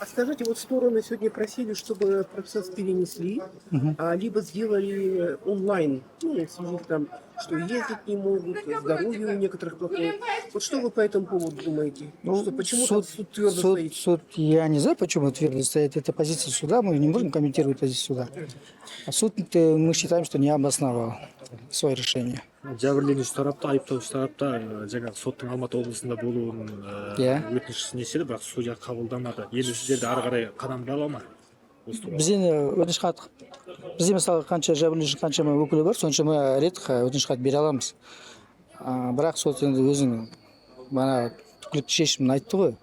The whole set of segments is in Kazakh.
скажите, вот стороны сегодня просили, чтобы процесс перенесли, либо сделали онлайн, ну, в связи с там, что ездить не могут, здоровье у некоторых плохое. Вот что вы по этому поводу думаете? Что почему-то суд твердо стоит? Суд, я не знаю, почему твердо стоит. Это позиция суда, мы не можем комментировать позицию суда. А суд, мы считаем, что не обосновал свое решение. Жәбірленуші тарапта, айыпталушы тарапта жаңағы соттың Алматы облысында болуын Иә. өтініш неседі, бірақ судья қабылдамады. Енді сіздерді ары қарай қадамға ала ма? Біз енді өтініш хат, бізде мысалы қанша жәбірленуші қаншама өкілі бар, соншама рет өтініш хат бере аламыз. Бірақ сот енді өзінің бана түпкілікті шешімін айтты ғой.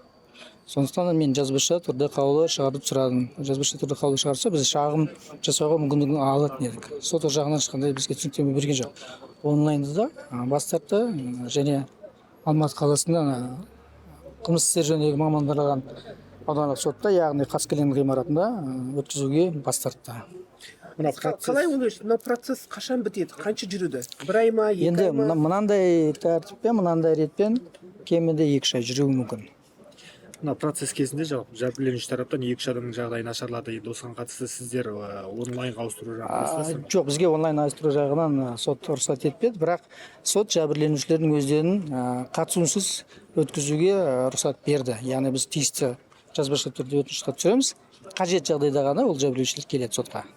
Сондықтан мен жазбаша түрде қаулы шығарып сұрадым. Жазбаша түрде қаулы шығарса, біз шағым жасауға мүмкіндігін алатын едік. Сот жағынан ешқандай бізге түсініктеме берген жоқ. Онлайнда да бас тартты және Алматы қаласында қылмыстық істер жөніндегі мамандандырылған аудандық сотта, яғни Қаскелең ғимаратында өткізуге бас тартты. Қалай ойлайсыз, мына процесс қашан бітеді? Қанша жүреді? Бір ай ма, 2 ай Енді ма? мынандай тәртіппен, мынандай ретпен кемінде 2 ай жүруі мүмкін. Мына процесс кезінде жәбірленуші тараптан 2 адамның жағдайы нашарлады. Енді осыған қатысты сіздер онлайнға ауыстыру жағын Жоқ, бізге онлайн ауыстыру жағынан сот рұқсат етпеді, бірақ сот жәбірленушілердің өздерін қатысуынсыз өткізуге рұқсат берді. Яғни біз тиісті жазбаша түрде өтініш хат түсіреміз. Қажет жағдайда ғана ол жәбірленушілер келеді сотқа.